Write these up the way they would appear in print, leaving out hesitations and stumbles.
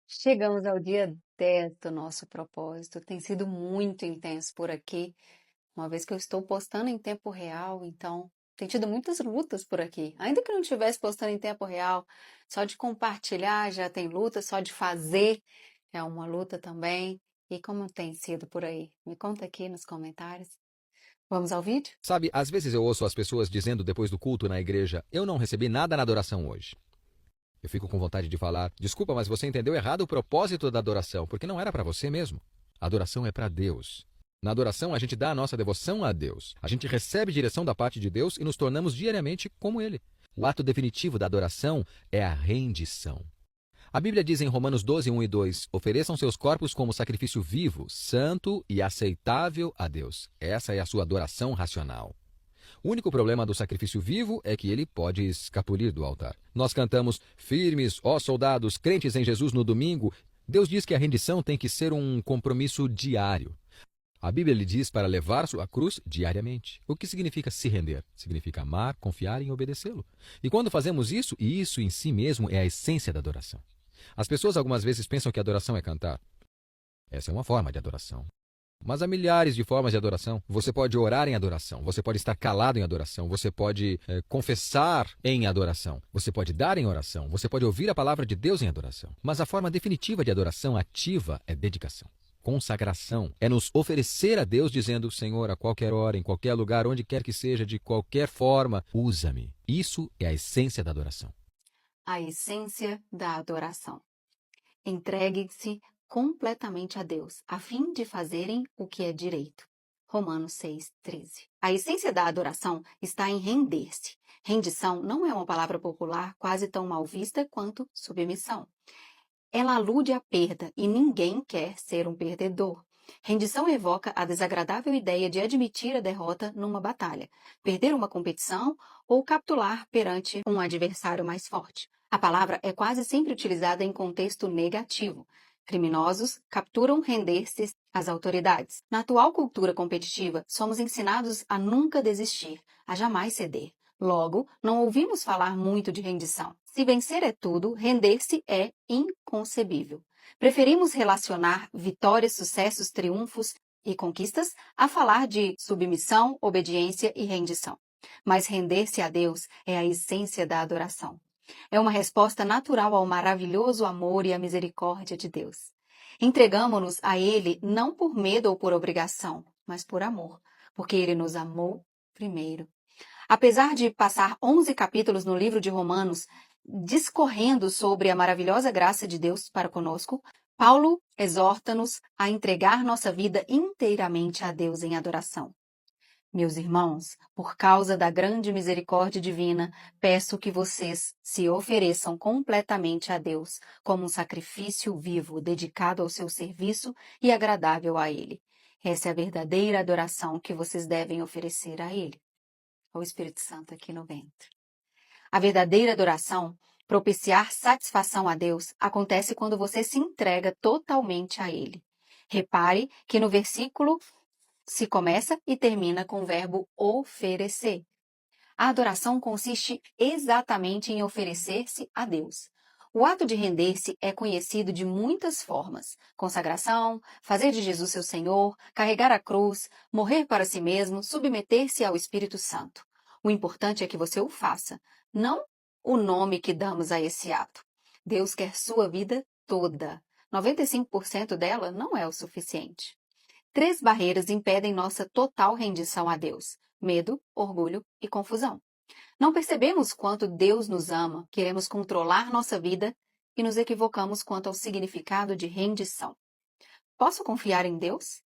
Chegamos ao dia 10 do nosso propósito. Tem sido muito intenso por aqui, uma vez que eu estou postando em tempo real, então tem tido muitas lutas por aqui. Ainda que não estivesse postando em tempo real, só de compartilhar já tem luta, só de fazer é uma luta também. E como tem sido por aí? Me conta aqui nos comentários. Vamos ao vídeo? Sabe, às vezes eu ouço as pessoas dizendo depois do culto na igreja: eu não recebi nada na adoração hoje. Eu fico com vontade de falar: desculpa, mas você entendeu errado o propósito da adoração, porque não era para você mesmo. A adoração é para Deus. Na adoração, a gente dá a nossa devoção a Deus. A gente recebe direção da parte de Deus e nos tornamos diariamente como Ele. O ato definitivo da adoração é a rendição. A Bíblia diz em Romanos 12, 1 e 2: ofereçam seus corpos como sacrifício vivo, santo e aceitável a Deus. Essa é a sua adoração racional. O único problema do sacrifício vivo é que ele pode escapulir do altar. Nós cantamos firmes, ó soldados, crentes em Jesus no domingo. Deus diz que a rendição tem que ser um compromisso diário. A Bíblia lhe diz para levar sua cruz diariamente. O que significa se render? Significa amar, confiar e obedecê-lo. E quando fazemos isso, e isso em si mesmo é a essência da adoração. As pessoas algumas vezes pensam que adoração é cantar. Essa é uma forma de adoração. Mas há milhares de formas de adoração. Você pode orar em adoração, você pode estar calado em adoração, você pode confessar em adoração, você pode dar em oração, você pode ouvir a palavra de Deus em adoração. Mas a forma definitiva de adoração ativa é dedicação. Consagração é nos oferecer a Deus dizendo: Senhor, a qualquer hora, em qualquer lugar, onde quer que seja, de qualquer forma, usa-me. Isso é a essência da adoração. A essência da adoração. Entreguem-se completamente a Deus, a fim de fazerem o que é direito. Romanos 6:13. A essência da adoração está em render-se. Rendição não é uma palavra popular quase tão mal vista quanto submissão. Ela alude à perda e ninguém quer ser um perdedor. Rendição evoca a desagradável ideia de admitir a derrota numa batalha, perder uma competição ou capitular perante um adversário mais forte. A palavra é quase sempre utilizada em contexto negativo. Criminosos capturam render-se às autoridades. Na atual cultura competitiva, somos ensinados a nunca desistir, a jamais ceder. Logo, não ouvimos falar muito de rendição. Se vencer é tudo, render-se é inconcebível. Preferimos relacionar vitórias, sucessos, triunfos e conquistas a falar de submissão, obediência e rendição. Mas render-se a Deus é a essência da adoração. É uma resposta natural ao maravilhoso amor e à misericórdia de Deus. Entregamo-nos a Ele não por medo ou por obrigação, mas por amor, porque Ele nos amou primeiro. Apesar de passar 11 capítulos no livro de Romanos discorrendo sobre a maravilhosa graça de Deus para conosco, Paulo exorta-nos a entregar nossa vida inteiramente a Deus em adoração. Meus irmãos, por causa da grande misericórdia divina, peço que vocês se ofereçam completamente a Deus como um sacrifício vivo, dedicado ao seu serviço e agradável a Ele. Essa é a verdadeira adoração que vocês devem oferecer a Ele. O Espírito Santo aqui no ventre. A verdadeira adoração, propiciar satisfação a Deus, acontece quando você se entrega totalmente a Ele. Repare que no versículo se começa e termina com o verbo oferecer. A adoração consiste exatamente em oferecer-se a Deus. O ato de render-se é conhecido de muitas formas: consagração, fazer de Jesus seu Senhor, carregar a cruz, morrer para si mesmo, submeter-se ao Espírito Santo. O importante é que você o faça, não o nome que damos a esse ato. Deus quer sua vida toda. 95% dela não é o suficiente. 3 barreiras impedem nossa total rendição a Deus: medo, orgulho e confusão. Não percebemos quanto Deus nos ama, queremos controlar nossa vida e nos equivocamos quanto ao significado de rendição. Posso confiar em Deus?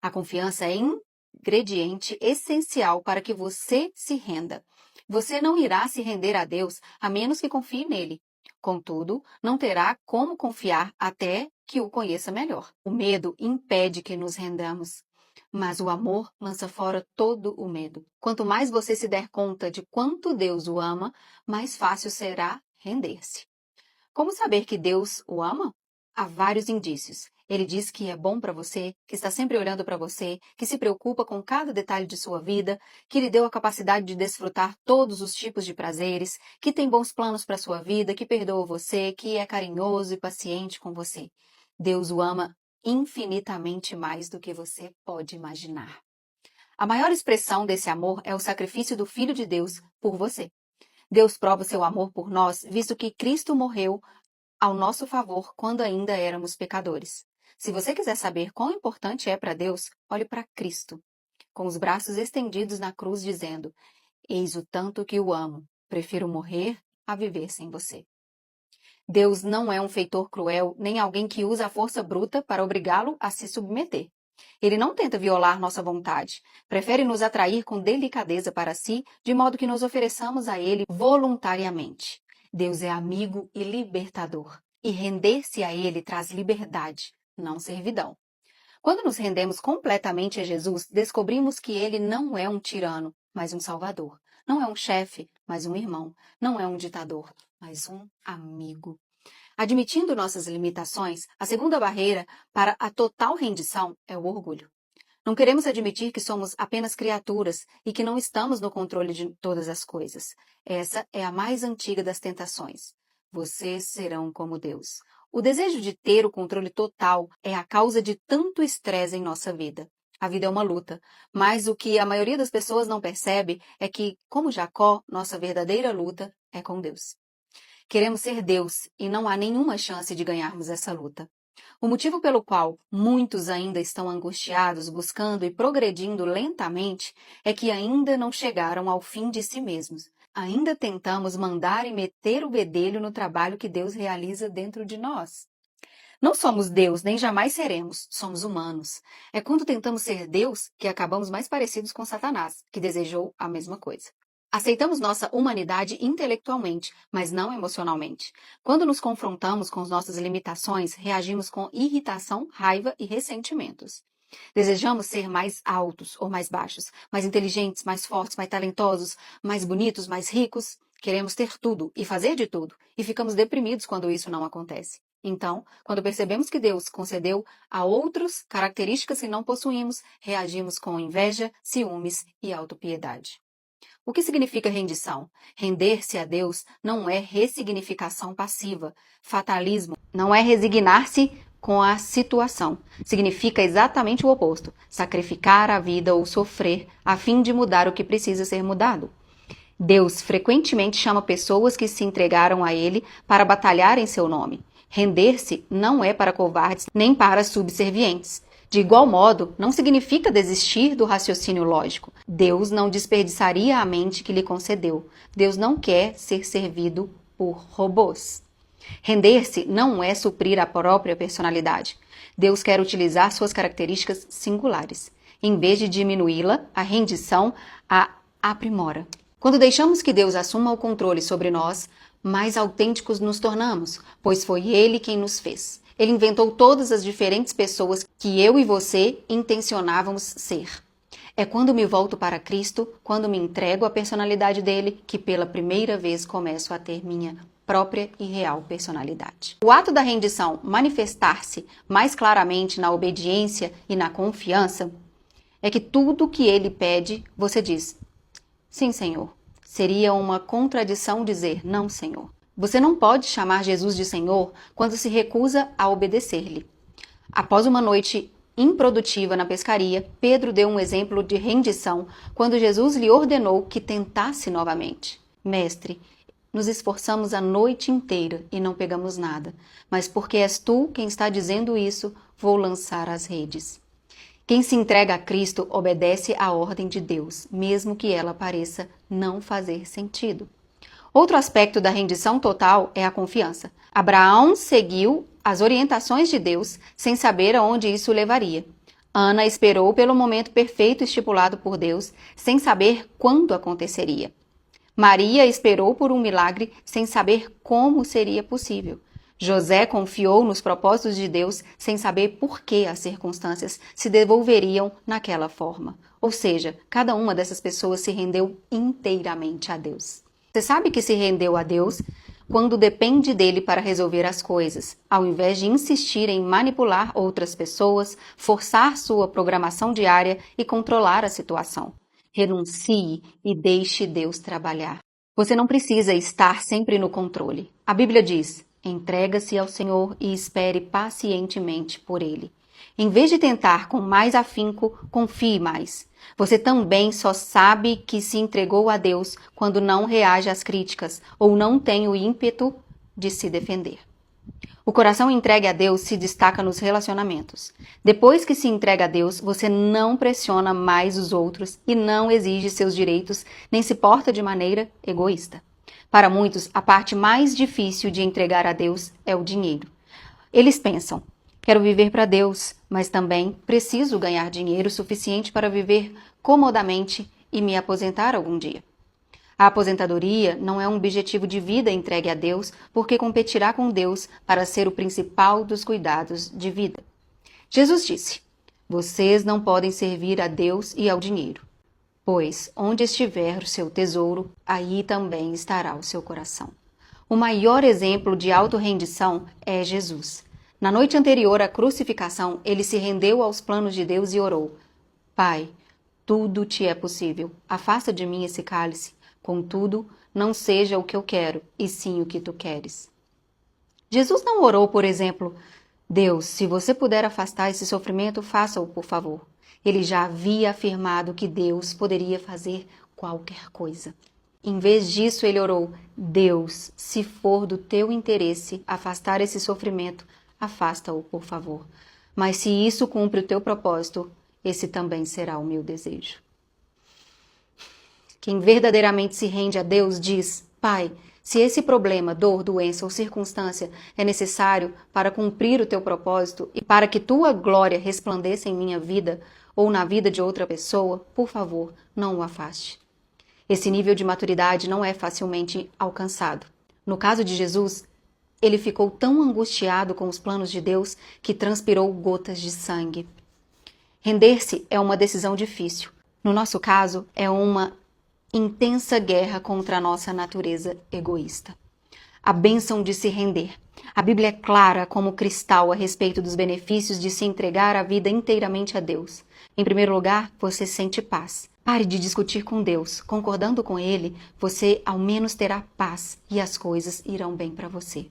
A confiança é ingrediente essencial para que você se renda. Você não irá se render a Deus a menos que confie nele. Contudo, não terá como confiar até que o conheça melhor. O medo impede que nos rendamos, mas o amor lança fora todo o medo. Quanto mais você se der conta de quanto Deus o ama, mais fácil será render-se. Como saber que Deus o ama? Há vários indícios. Ele diz que é bom para você, que está sempre olhando para você, que se preocupa com cada detalhe de sua vida, que lhe deu a capacidade de desfrutar todos os tipos de prazeres, que tem bons planos para sua vida, que perdoa você, que é carinhoso e paciente com você. Deus o ama infinitamente mais do que você pode imaginar. A maior expressão desse amor é o sacrifício do Filho de Deus por você. Deus prova seu amor por nós, visto que Cristo morreu ao nosso favor quando ainda éramos pecadores. Se você quiser saber quão importante é para Deus, olhe para Cristo, com os braços estendidos na cruz, dizendo: Eis o tanto que o amo, prefiro morrer a viver sem você. Deus não é um feitor cruel, nem alguém que usa a força bruta para obrigá-lo a se submeter. Ele não tenta violar nossa vontade, prefere nos atrair com delicadeza para si, de modo que nos ofereçamos a Ele voluntariamente. Deus é amigo e libertador, e render-se a Ele traz liberdade, não servidão. Quando nos rendemos completamente a Jesus, descobrimos que Ele não é um tirano, mas um salvador. Não é um chefe, mas um irmão. Não é um ditador, mas um amigo. Admitindo nossas limitações, a segunda barreira para a total rendição é o orgulho. Não queremos admitir que somos apenas criaturas e que não estamos no controle de todas as coisas. Essa é a mais antiga das tentações. Vocês serão como Deus. O desejo de ter o controle total é a causa de tanto estresse em nossa vida. A vida é uma luta, mas o que a maioria das pessoas não percebe é que, como Jacó, nossa verdadeira luta é com Deus. Queremos ser Deus e não há nenhuma chance de ganharmos essa luta. O motivo pelo qual muitos ainda estão angustiados, buscando e progredindo lentamente, é que ainda não chegaram ao fim de si mesmos. Ainda tentamos mandar e meter o bedelho no trabalho que Deus realiza dentro de nós. Não somos Deus, nem jamais seremos. Somos humanos. É quando tentamos ser Deus que acabamos mais parecidos com Satanás, que desejou a mesma coisa. Aceitamos nossa humanidade intelectualmente, mas não emocionalmente. Quando nos confrontamos com as nossas limitações, reagimos com irritação, raiva e ressentimentos. Desejamos ser mais altos ou mais baixos, mais inteligentes, mais fortes, mais talentosos, mais bonitos, mais ricos. Queremos ter tudo e fazer de tudo, e ficamos deprimidos quando isso não acontece. Então, quando percebemos que Deus concedeu a outros características que não possuímos, reagimos com inveja, ciúmes e autopiedade. O que significa rendição? Render-se a Deus não é ressignificação passiva. Fatalismo não é resignar-se com a situação. Significa exatamente o oposto: sacrificar a vida ou sofrer a fim de mudar o que precisa ser mudado. Deus frequentemente chama pessoas que se entregaram a Ele para batalhar em seu nome. Render-se não é para covardes nem para subservientes. De igual modo, não significa desistir do raciocínio lógico. Deus não desperdiçaria a mente que lhe concedeu. Deus não quer ser servido por robôs. Render-se não é suprir a própria personalidade. Deus quer utilizar suas características singulares. Em vez de diminuí-la, a rendição a aprimora. Quando deixamos que Deus assuma o controle sobre nós, mais autênticos nos tornamos, pois foi Ele quem nos fez. Ele inventou todas as diferentes pessoas que eu e você intencionávamos ser. É quando me volto para Cristo, quando me entrego à personalidade dele, que pela primeira vez começo a ter minha própria e real personalidade. O ato da rendição manifestar-se mais claramente na obediência e na confiança é que tudo que ele pede, você diz: sim, Senhor. Seria uma contradição dizer não, Senhor. Você não pode chamar Jesus de Senhor quando se recusa a obedecer-lhe. Após uma noite improdutiva na pescaria, Pedro deu um exemplo de rendição quando Jesus lhe ordenou que tentasse novamente. Mestre, nos esforçamos a noite inteira e não pegamos nada, mas porque és tu quem está dizendo isso, vou lançar as redes. Quem se entrega a Cristo obedece à ordem de Deus, mesmo que ela pareça não fazer sentido. Outro aspecto da rendição total é a confiança. Abraão seguiu as orientações de Deus sem saber aonde isso o levaria. Ana esperou pelo momento perfeito estipulado por Deus, sem saber quando aconteceria. Maria esperou por um milagre sem saber como seria possível. José confiou nos propósitos de Deus sem saber por que as circunstâncias se devolveriam naquela forma. Ou seja, cada uma dessas pessoas se rendeu inteiramente a Deus. Você sabe que se rendeu a Deus quando depende dele para resolver as coisas, ao invés de insistir em manipular outras pessoas, forçar sua programação diária e controlar a situação. Renuncie e deixe Deus trabalhar. Você não precisa estar sempre no controle. A Bíblia diz: entrega-se ao Senhor e espere pacientemente por Ele. Em vez de tentar com mais afinco, confie mais. Você também só sabe que se entregou a Deus quando não reage às críticas ou não tem o ímpeto de se defender. O coração entregue a Deus se destaca nos relacionamentos. Depois que se entrega a Deus, você não pressiona mais os outros e não exige seus direitos, nem se porta de maneira egoísta. Para muitos, a parte mais difícil de entregar a Deus é o dinheiro. Eles pensam: quero viver para Deus, mas também preciso ganhar dinheiro suficiente para viver comodamente e me aposentar algum dia. A aposentadoria não é um objetivo de vida entregue a Deus, porque competirá com Deus para ser o principal dos cuidados de vida. Jesus disse: vocês não podem servir a Deus e ao dinheiro, pois onde estiver o seu tesouro, aí também estará o seu coração. O maior exemplo de autorrendição é Jesus. Na noite anterior à crucificação, ele se rendeu aos planos de Deus e orou: Pai, tudo te é possível. Afasta de mim esse cálice. Contudo, não seja o que eu quero, e sim o que tu queres. Jesus não orou, por exemplo: Deus, se você puder afastar esse sofrimento, faça-o, por favor. Ele já havia afirmado que Deus poderia fazer qualquer coisa. Em vez disso, ele orou: Deus, se for do teu interesse afastar esse sofrimento, afasta-o, por favor. Mas se isso cumpre o teu propósito, esse também será o meu desejo. Quem verdadeiramente se rende a Deus diz: Pai, se esse problema, dor, doença ou circunstância é necessário para cumprir o teu propósito e para que tua glória resplandeça em minha vida ou na vida de outra pessoa, por favor, não o afaste. Esse nível de maturidade não é facilmente alcançado. No caso de Jesus, ele ficou tão angustiado com os planos de Deus que transpirou gotas de sangue. Render-se é uma decisão difícil. No nosso caso, é uma intensa guerra contra a nossa natureza egoísta. A bênção de se render. A Bíblia é clara como cristal a respeito dos benefícios de se entregar a vida inteiramente a Deus. Em primeiro lugar, você sente paz. Pare de discutir com Deus. Concordando com Ele, você ao menos terá paz e as coisas irão bem para você.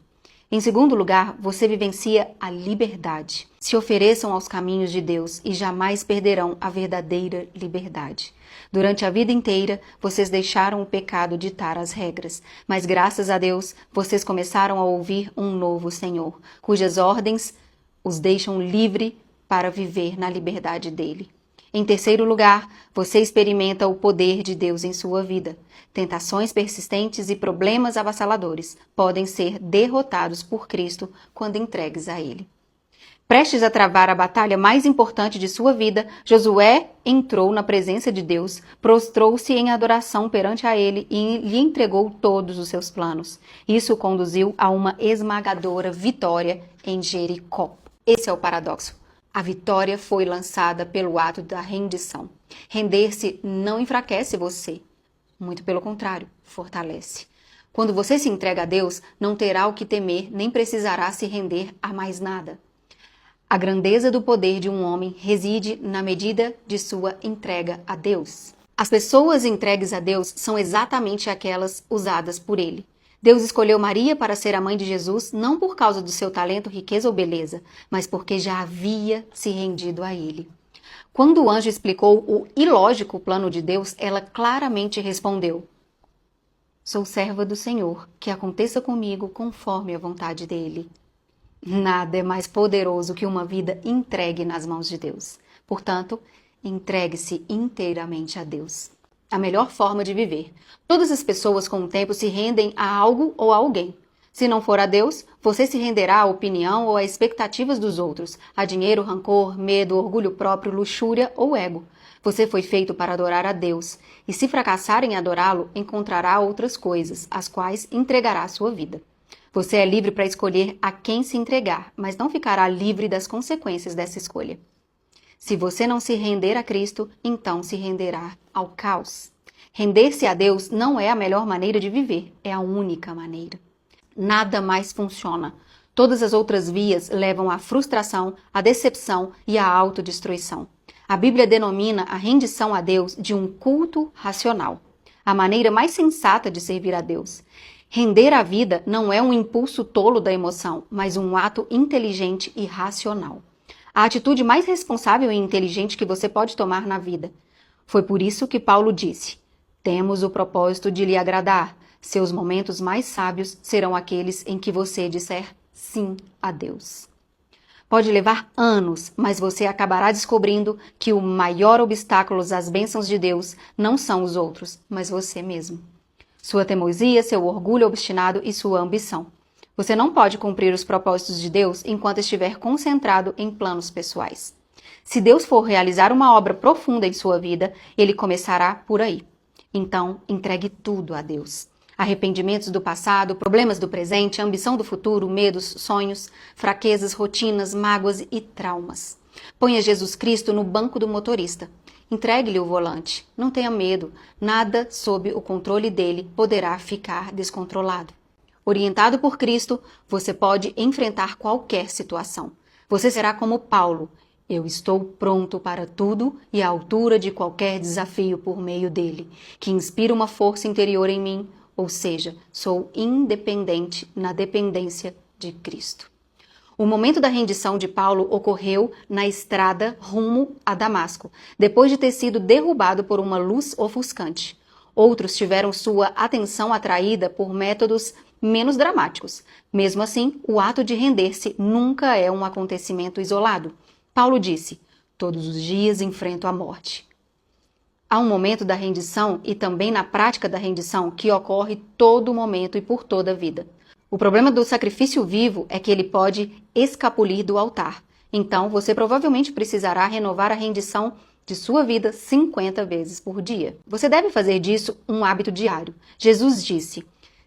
Em segundo lugar, você vivencia a liberdade. Se ofereçam aos caminhos de Deus e jamais perderão a verdadeira liberdade. Durante a vida inteira, vocês deixaram o pecado ditar as regras, mas graças a Deus, vocês começaram a ouvir um novo Senhor, cujas ordens os deixam livre para viver na liberdade dele. Em terceiro lugar, você experimenta o poder de Deus em sua vida. Tentações persistentes e problemas avassaladores podem ser derrotados por Cristo quando entregues a Ele. Prestes a travar a batalha mais importante de sua vida, Josué entrou na presença de Deus, prostrou-se em adoração perante a Ele e lhe entregou todos os seus planos. Isso o conduziu a uma esmagadora vitória em Jericó. Esse é o paradoxo. A vitória foi lançada pelo ato da rendição. Render-se não enfraquece você. Muito pelo contrário, fortalece. Quando você se entrega a Deus, não terá o que temer, nem precisará se render a mais nada. A grandeza do poder de um homem reside na medida de sua entrega a Deus. As pessoas entregues a Deus são exatamente aquelas usadas por Ele. Deus escolheu Maria para ser a mãe de Jesus não por causa do seu talento, riqueza ou beleza, mas porque já havia se rendido a Ele. Quando o anjo explicou o ilógico plano de Deus, ela claramente respondeu: Sou serva do Senhor, que aconteça comigo conforme a vontade dEle. Nada é mais poderoso que uma vida entregue nas mãos de Deus. Portanto, entregue-se inteiramente a Deus. A melhor forma de viver. Todas as pessoas com o tempo se rendem a algo ou a alguém. Se não for a Deus, você se renderá à opinião ou às expectativas dos outros, a dinheiro, rancor, medo, orgulho próprio, luxúria ou ego. Você foi feito para adorar a Deus, e se fracassar em adorá-lo, encontrará outras coisas, as quais entregará à sua vida. Você é livre para escolher a quem se entregar, mas não ficará livre das consequências dessa escolha. Se você não se render a Cristo, então se renderá ao caos. Render-se a Deus não é a melhor maneira de viver, é a única maneira. Nada mais funciona. Todas as outras vias levam à frustração, à decepção e à autodestruição. A Bíblia denomina a rendição a Deus de um culto racional, a maneira mais sensata de servir a Deus. Render a vida não é um impulso tolo da emoção, mas um ato inteligente e racional. A atitude mais responsável e inteligente que você pode tomar na vida. Foi por isso que Paulo disse: temos o propósito de lhe agradar. Seus momentos mais sábios serão aqueles em que você disser sim a Deus. Pode levar anos, mas você acabará descobrindo que o maior obstáculo às bênçãos de Deus não são os outros, mas você mesmo. Sua teimosia, seu orgulho obstinado e sua ambição. Você não pode cumprir os propósitos de Deus enquanto estiver concentrado em planos pessoais. Se Deus for realizar uma obra profunda em sua vida, ele começará por aí. Então, entregue tudo a Deus. Arrependimentos do passado, problemas do presente, ambição do futuro, medos, sonhos, fraquezas, rotinas, mágoas e traumas. Ponha Jesus Cristo no banco do motorista. Entregue-lhe o volante. Não tenha medo. Nada sob o controle dele poderá ficar descontrolado. Orientado por Cristo, você pode enfrentar qualquer situação. Você será como Paulo. Eu estou pronto para tudo e à altura de qualquer desafio por meio dele, que inspira uma força interior em mim, ou seja, sou independente na dependência de Cristo. O momento da rendição de Paulo ocorreu na estrada rumo a Damasco, depois de ter sido derrubado por uma luz ofuscante. Outros tiveram sua atenção atraída por métodos menos dramáticos. Mesmo assim, o ato de render-se nunca é um acontecimento isolado. Paulo disse: todos os dias enfrento a morte. Há um momento da rendição e também na prática da rendição que ocorre todo momento e por toda a vida. O problema do sacrifício vivo é que ele pode escapulir do altar. Então, você provavelmente precisará renovar a rendição de sua vida 50 vezes por dia. Você deve fazer disso um hábito diário. Jesus disse: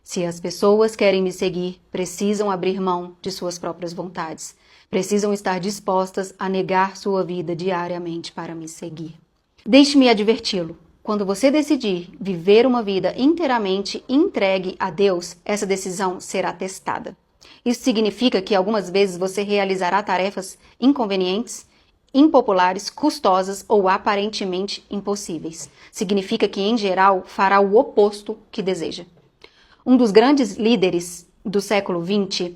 se as pessoas querem me seguir, precisam abrir mão de suas próprias vontades. Precisam estar dispostas a negar sua vida diariamente para me seguir. Deixe-me adverti-lo. Quando você decidir viver uma vida inteiramente entregue a Deus, essa decisão será testada. Isso significa que algumas vezes você realizará tarefas inconvenientes, impopulares, custosas ou aparentemente impossíveis. Significa que, em geral, fará o oposto que deseja. Um dos grandes líderes do século XX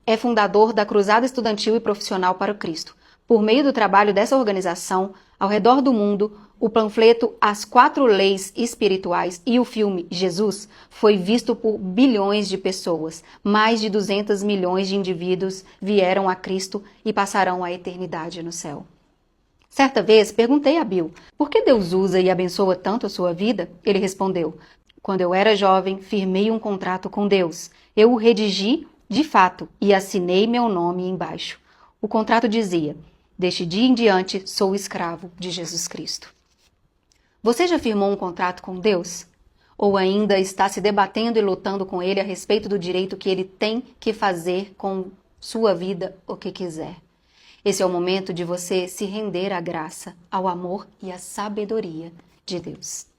é fundador da Cruzada Estudantil e Profissional para o Cristo. Por meio do trabalho dessa organização, ao redor do mundo, o panfleto As 4 Leis Espirituais e o filme Jesus foi visto por bilhões de pessoas. Mais de 200 milhões de indivíduos vieram a Cristo e passarão a eternidade no céu. Certa vez, perguntei a Bill, por que Deus usa e abençoa tanto a sua vida? Ele respondeu: quando eu era jovem, firmei um contrato com Deus. Eu o redigi de fato e assinei meu nome embaixo. O contrato dizia: deste dia em diante sou escravo de Jesus Cristo. Você já firmou um contrato com Deus? Ou ainda está se debatendo e lutando com Ele a respeito do direito que Ele tem que fazer com sua vida o que quiser? Esse é o momento de você se render à graça, ao amor e à sabedoria de Deus.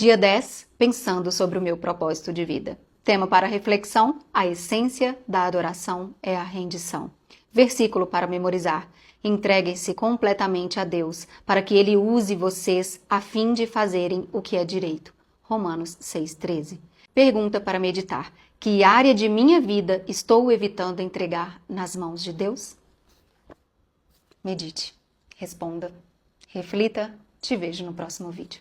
Dia 10, pensando sobre o meu propósito de vida. Tema para reflexão: a essência da adoração é a rendição. Versículo para memorizar: entreguem-se completamente a Deus, para que Ele use vocês a fim de fazerem o que é direito. Romanos 6,13. Pergunta para meditar: que área de minha vida estou evitando entregar nas mãos de Deus? Medite, responda, reflita. Te vejo no próximo vídeo.